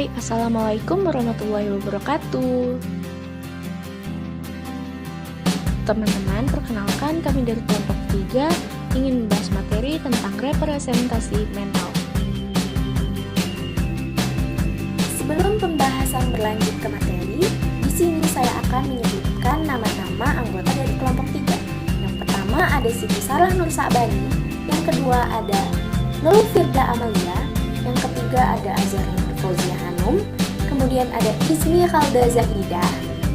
Hai, Assalamualaikum warahmatullahi wabarakatuh. Teman-teman, perkenalkan kami dari kelompok 3 ingin membahas materi tentang representasi mental. Sebelum pembahasan berlanjut ke materi, di sini saya akan menyebutkan nama-nama anggota dari kelompok 3. Yang pertama ada Siti Sarah Nur Sa'bani, yang kedua ada Nurul Firda Amalia, yang ketiga ada Azhar Fauzia Hanum, kemudian ada Ismi Khalda Zahidah,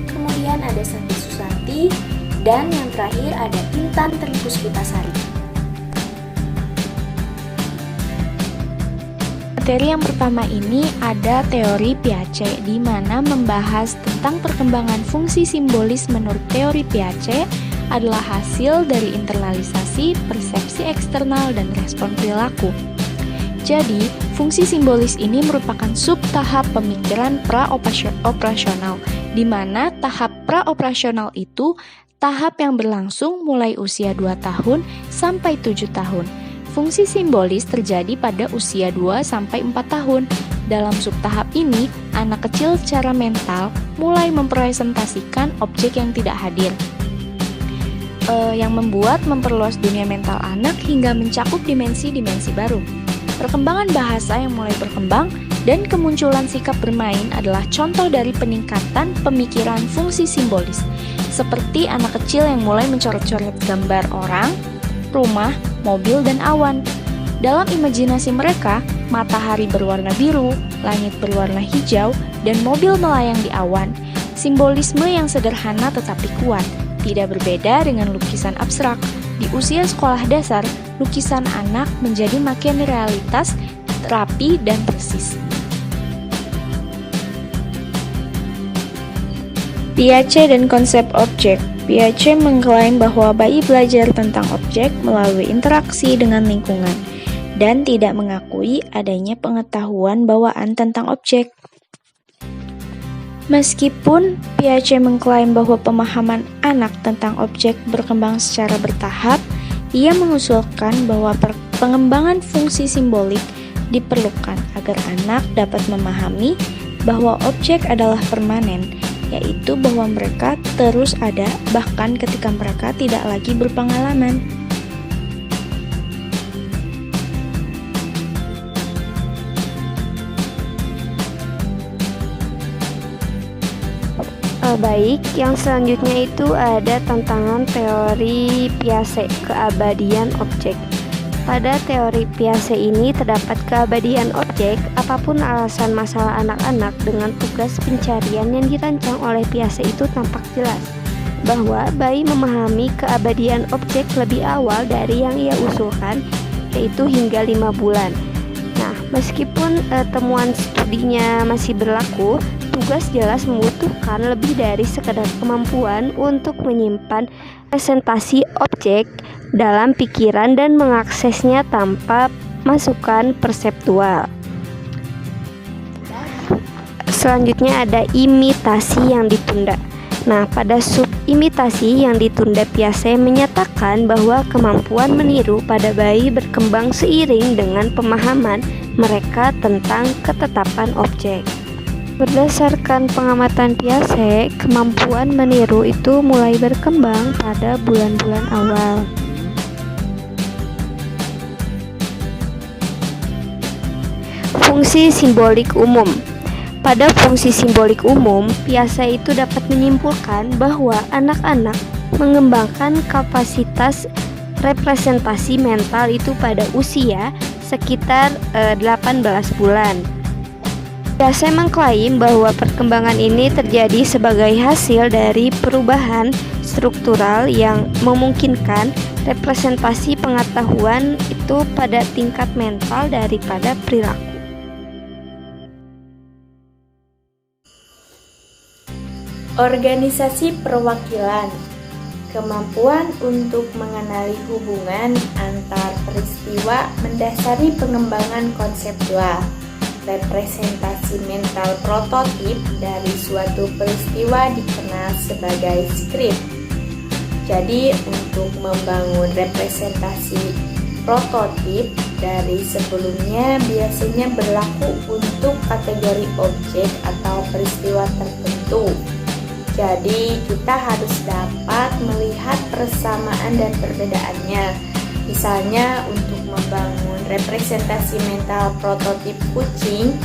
kemudian ada Santi Susanti, dan yang terakhir ada Intan Tri Puspitasari. Materi yang pertama ini ada teori Piaget, di mana membahas tentang perkembangan fungsi simbolis menurut teori Piaget adalah hasil dari internalisasi, persepsi eksternal, dan respon perilaku. Jadi, fungsi simbolis ini merupakan sub-tahap pemikiran pra-operasional, di mana tahap pra-operasional itu tahap yang berlangsung mulai usia 2 tahun sampai 7 tahun. Fungsi simbolis terjadi pada usia 2-4 tahun. Dalam sub-tahap ini, anak kecil secara mental mulai mempresentasikan objek yang tidak hadir. Yang memperluas dunia mental anak hingga mencakup dimensi-dimensi baru. Perkembangan bahasa yang mulai berkembang dan kemunculan sikap bermain adalah contoh dari peningkatan pemikiran fungsi simbolis, seperti anak kecil yang mulai mencoret-coret gambar orang, rumah, mobil, dan awan. Dalam imajinasi mereka, matahari berwarna biru, langit berwarna hijau, dan mobil melayang di awan. Simbolisme yang sederhana tetapi kuat, tidak berbeda dengan lukisan abstrak. Di usia sekolah dasar, lukisan anak menjadi makin realitas, rapi, dan persis. Piaget dan konsep objek. Piaget mengklaim bahwa bayi belajar tentang objek melalui interaksi dengan lingkungan dan tidak mengakui adanya pengetahuan bawaan tentang objek. Meskipun Piaget mengklaim bahwa pemahaman anak tentang objek berkembang secara bertahap, ia mengusulkan bahwa pengembangan fungsi simbolik diperlukan agar anak dapat memahami bahwa objek adalah permanen, yaitu bahwa mereka terus ada bahkan ketika mereka tidak lagi berpengalaman. Baik, yang selanjutnya itu ada tantangan teori Piaget, keabadian objek. Pada teori Piaget ini terdapat keabadian objek, apapun alasan masalah anak-anak dengan tugas pencarian yang dirancang oleh Piaget itu tampak jelas bahwa bayi memahami keabadian objek lebih awal dari yang ia usulkan, yaitu hingga 5 bulan. Nah, meskipun temuan studinya masih berlaku, tugas jelas membutuhkan lebih dari sekedar kemampuan untuk menyimpan presentasi objek dalam pikiran dan mengaksesnya tanpa masukan perseptual. Selanjutnya ada imitasi yang ditunda. Nah, pada sub imitasi yang ditunda, Piaget menyatakan bahwa kemampuan meniru pada bayi berkembang seiring dengan pemahaman mereka tentang ketetapan objek. Berdasarkan pengamatan Piaget, kemampuan meniru itu mulai berkembang pada bulan-bulan awal. Fungsi simbolik umum. Pada fungsi simbolik umum, Piaget itu dapat menyimpulkan bahwa anak-anak mengembangkan kapasitas representasi mental itu pada usia sekitar 18 bulan. Piaget mengklaim bahwa perkembangan ini terjadi sebagai hasil dari perubahan struktural yang memungkinkan representasi pengetahuan itu pada tingkat mental daripada perilaku. Organisasi perwakilan, kemampuan untuk mengenali hubungan antar peristiwa mendasari pengembangan konseptual. Representasi mental prototip dari suatu peristiwa dikenal sebagai skrip. Jadi, untuk membangun representasi prototip, dari sebelumnya biasanya berlaku untuk kategori objek atau peristiwa tertentu. Jadi kita harus dapat melihat persamaan dan perbedaannya. Misalnya untuk membangun representasi mental prototip kucing,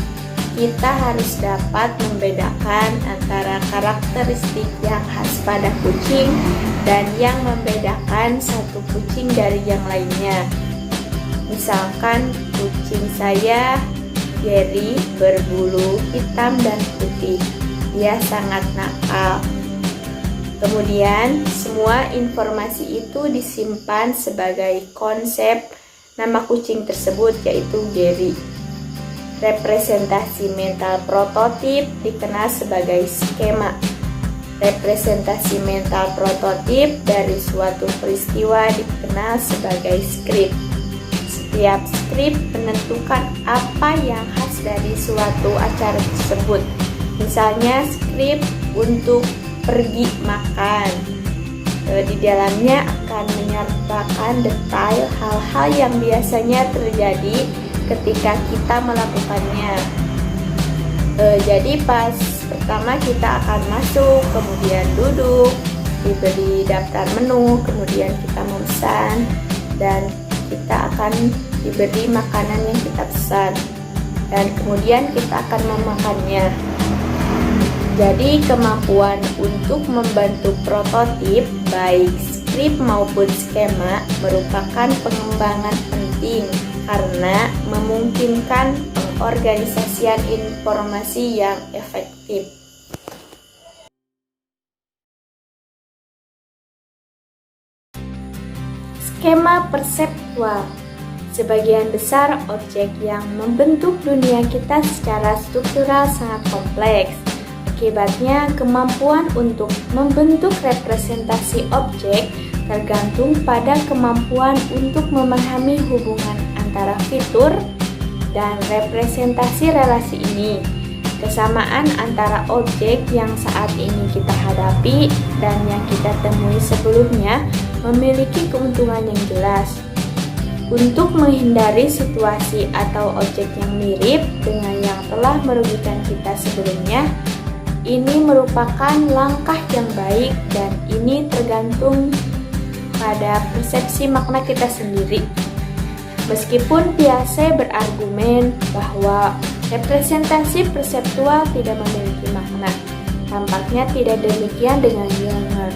kita harus dapat membedakan antara karakteristik yang khas pada kucing dan yang membedakan satu kucing dari yang lainnya. Misalkan kucing saya Gary berbulu hitam dan putih. Dia sangat nakal. Kemudian semua informasi itu disimpan sebagai konsep nama kucing tersebut, yaitu Gary. Representasi mental prototip dikenal sebagai skema. Representasi mental prototip dari suatu peristiwa dikenal sebagai skrip. Setiap skrip menentukan apa yang khas dari suatu acara tersebut. Misalnya skrip untuk pergi makan. Di dalamnya akan menyertakan detail hal-hal yang biasanya terjadi ketika kita melakukannya. Jadi pas pertama kita akan masuk, kemudian duduk, diberi daftar menu, kemudian kita memesan, dan kita akan diberi makanan yang kita pesan, dan kemudian kita akan memakannya. Jadi kemampuan untuk membentuk prototip baik skrip maupun skema merupakan pengembangan penting karena memungkinkan pengorganisasian informasi yang efektif. Skema perseptual. Sebagian besar objek yang membentuk dunia kita secara struktural sangat kompleks. Akibatnya, kemampuan untuk membentuk representasi objek tergantung pada kemampuan untuk memahami hubungan antara fitur dan representasi relasi ini. Kesamaan antara objek yang saat ini kita hadapi dan yang kita temui sebelumnya memiliki keuntungan yang jelas. Untuk menghindari situasi atau objek yang mirip dengan yang telah merugikan kita sebelumnya, ini merupakan langkah yang baik dan ini tergantung pada persepsi makna kita sendiri. Meskipun Piaget berargumen bahwa representasi perseptual tidak memiliki makna, tampaknya tidak demikian dengan Younger.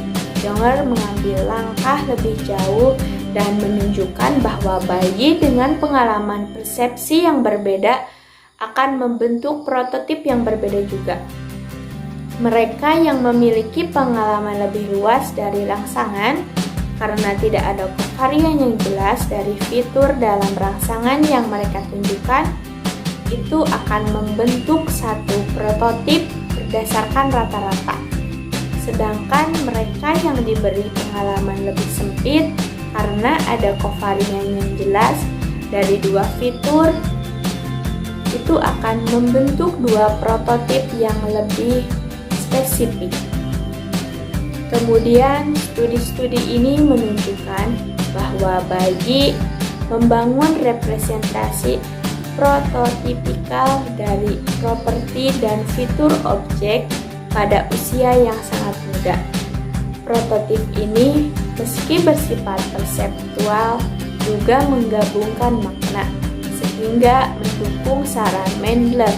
Younger mengambil langkah lebih jauh dan menunjukkan bahwa bayi dengan pengalaman persepsi yang berbeda akan membentuk prototip yang berbeda juga. Mereka yang memiliki pengalaman lebih luas dari rangsangan karena tidak ada kovarian yang jelas dari fitur dalam rangsangan yang mereka tunjukkan, itu akan membentuk satu prototip berdasarkan rata-rata. Sedangkan mereka yang diberi pengalaman lebih sempit karena ada kovarian yang jelas dari dua fitur, itu akan membentuk dua prototip yang lebih spesifik. Kemudian studi-studi ini menunjukkan bahwa bagi membangun representasi prototipikal dari properti dan fitur objek pada usia yang sangat muda. Prototip ini meski bersifat perseptual juga menggabungkan makna, sehingga mendukung saran Mendler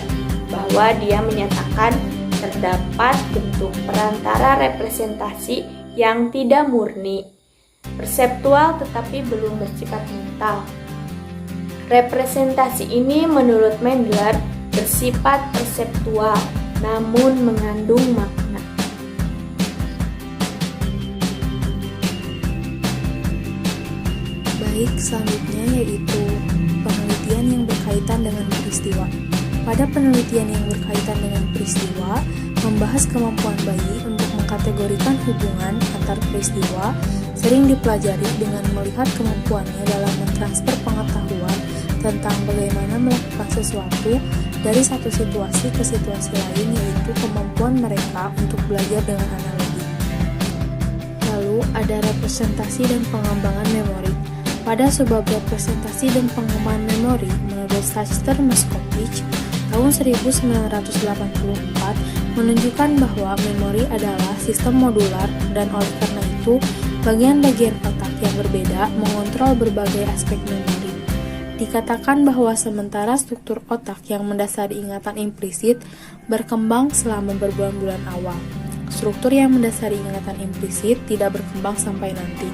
bahwa dia menyatakan terdapat bentuk perantara representasi yang tidak murni, perseptual tetapi belum bersifat mental. Representasi ini menurut Mendler bersifat perseptual namun mengandung makna. Baik, selanjutnya yaitu penelitian yang berkaitan dengan peristiwa. Pada penelitian yang berkaitan dengan peristiwa, membahas kemampuan bayi untuk mengkategorikan hubungan antar peristiwa sering dipelajari dengan melihat kemampuannya dalam mentransfer pengetahuan tentang bagaimana melakukan sesuatu dari satu situasi ke situasi lain, yaitu kemampuan mereka untuk belajar dengan analogi. Lalu ada representasi dan pengembangan memori. Pada sebuah presentasi dan pengembangan memori menurut Schuster-Moskowitz tahun 1984 menunjukkan bahwa memori adalah sistem modular dan oleh karena itu bagian-bagian otak yang berbeda mengontrol berbagai aspek memori. Dikatakan bahwa sementara struktur otak yang mendasari ingatan implisit berkembang selama berbulan-bulan awal, struktur yang mendasari ingatan implisit tidak berkembang sampai nanti.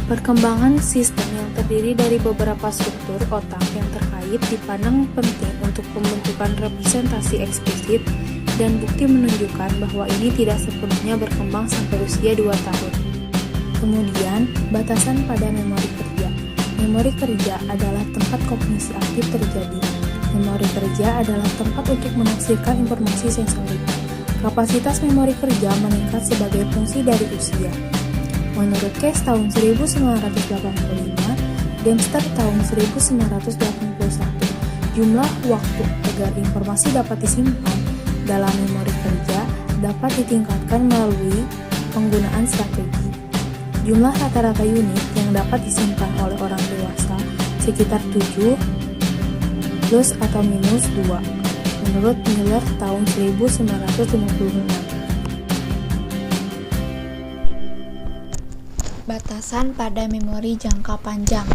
Perkembangan sistem yang terdiri dari beberapa struktur otak yang terkait dipandang penting untuk pembentukan representasi eksplisit dan bukti menunjukkan bahwa ini tidak sepenuhnya berkembang sampai usia 2 tahun. Kemudian, batasan pada memori kerja. Memori kerja adalah tempat kognisi aktif terjadi. Memori kerja adalah tempat untuk menafsirkan informasi sensorik. Kapasitas memori kerja meningkat sebagai fungsi dari usia. Menurut Case tahun 1985, Dempster tahun 1981, jumlah waktu agar informasi dapat disimpan dalam memori kerja dapat ditingkatkan melalui penggunaan strategi. Jumlah rata-rata unit yang dapat disimpan oleh orang dewasa sekitar 7 plus atau minus 2, menurut Miller tahun 1956. Batasan pada memori jangka panjang.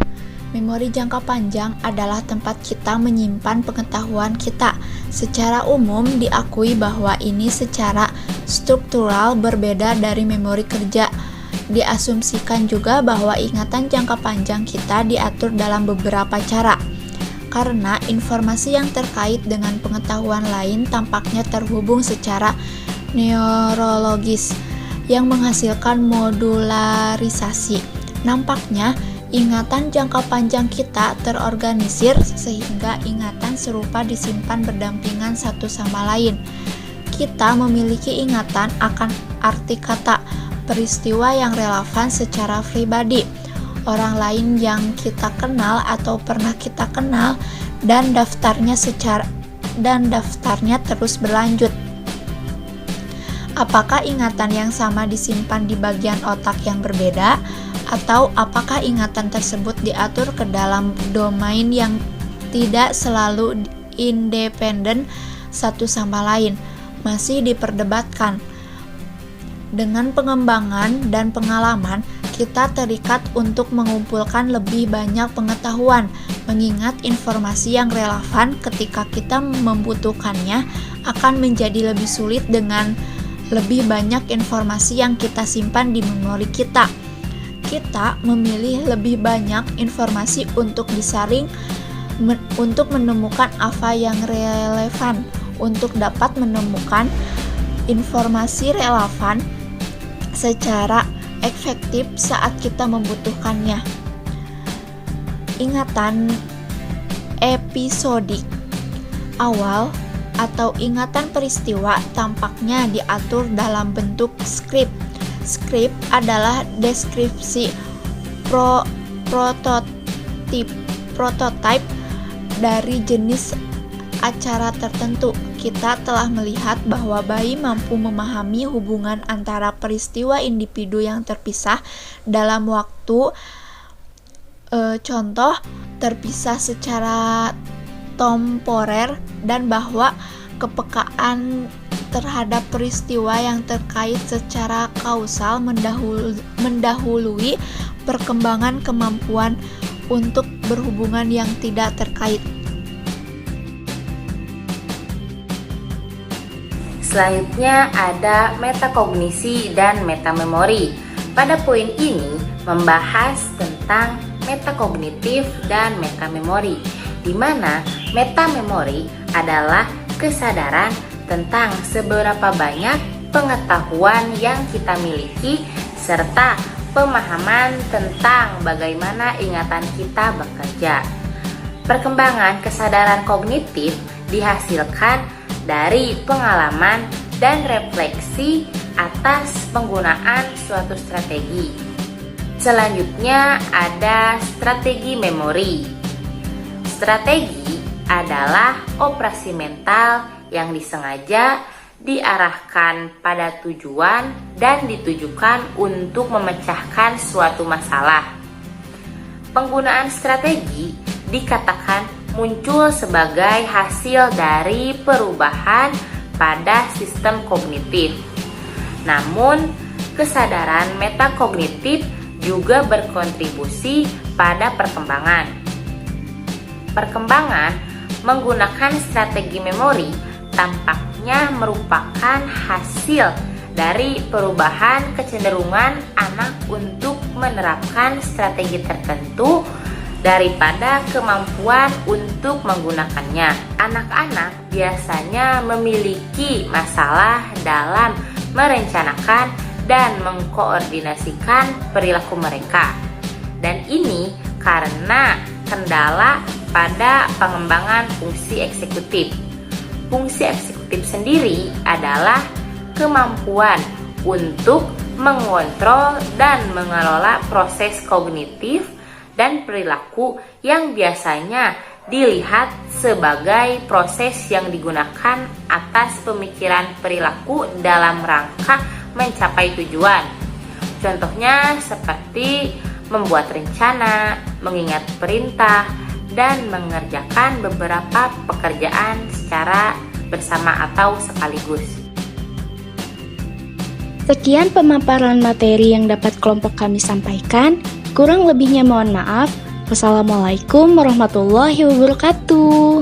Memori jangka panjang adalah tempat kita menyimpan pengetahuan kita. Secara umum diakui bahwa ini secara struktural berbeda dari memori kerja. Diasumsikan juga bahwa ingatan jangka panjang kita diatur dalam beberapa cara. Karena informasi yang terkait dengan pengetahuan lain tampaknya terhubung secara neurologis yang menghasilkan modularisasi. Nampaknya, ingatan jangka panjang kita terorganisir sehingga ingatan serupa disimpan berdampingan satu sama lain. Kita memiliki ingatan akan arti kata, peristiwa yang relevan secara pribadi, orang lain yang kita kenal atau pernah kita kenal, dan daftarnya terus berlanjut. Apakah ingatan yang sama disimpan di bagian otak yang berbeda, atau apakah ingatan tersebut diatur ke dalam domain yang tidak selalu independen satu sama lain, masih diperdebatkan. Dengan pengembangan dan pengalaman, kita terikat untuk mengumpulkan lebih banyak pengetahuan, mengingat informasi yang relevan ketika kita membutuhkannya akan menjadi lebih sulit dengan lebih banyak informasi yang kita simpan di memori kita. Kita memilih lebih banyak informasi untuk disaring untuk menemukan apa yang relevan, untuk dapat menemukan informasi relevan secara efektif saat kita membutuhkannya. Ingatan episodik awal atau ingatan peristiwa tampaknya diatur dalam bentuk skrip. Skrip adalah deskripsi prototipe dari jenis acara tertentu. Kita telah melihat bahwa bayi mampu memahami hubungan antara peristiwa individu yang terpisah dalam waktu, contoh terpisah secara temporer, dan bahwa kepekaan terhadap peristiwa yang terkait secara kausal mendahului perkembangan kemampuan untuk berhubungan yang tidak terkait. Selanjutnya ada metakognisi dan metamemori. Pada poin ini membahas tentang metakognitif dan metamemori, di mana metamemori adalah kesadaran tentang seberapa banyak pengetahuan yang kita miliki serta pemahaman tentang bagaimana ingatan kita bekerja. Perkembangan kesadaran kognitif dihasilkan dari pengalaman dan refleksi atas penggunaan suatu strategi. Selanjutnya ada strategi memori. Strategi adalah operasi mental yang disengaja diarahkan pada tujuan dan ditujukan untuk memecahkan suatu masalah. Penggunaan strategi dikatakan muncul sebagai hasil dari perubahan pada sistem kognitif. Namun, kesadaran metakognitif juga berkontribusi pada perkembangan. Perkembangan menggunakan strategi memori tampaknya merupakan hasil dari perubahan kecenderungan anak untuk menerapkan strategi tertentu daripada kemampuan untuk menggunakannya. Anak-anak biasanya memiliki masalah dalam merencanakan dan mengkoordinasikan perilaku mereka. Dan ini karena kendala pada pengembangan fungsi eksekutif. Fungsi eksekutif sendiri adalah kemampuan untuk mengontrol dan mengelola proses kognitif dan perilaku yang biasanya dilihat sebagai proses yang digunakan atas pemikiran perilaku dalam rangka mencapai tujuan. Contohnya seperti membuat rencana, mengingat perintah, dan mengerjakan beberapa pekerjaan secara bersama atau sekaligus. Sekian pemaparan materi yang dapat kelompok kami sampaikan. Kurang lebihnya mohon maaf. Wassalamualaikum warahmatullahi wabarakatuh.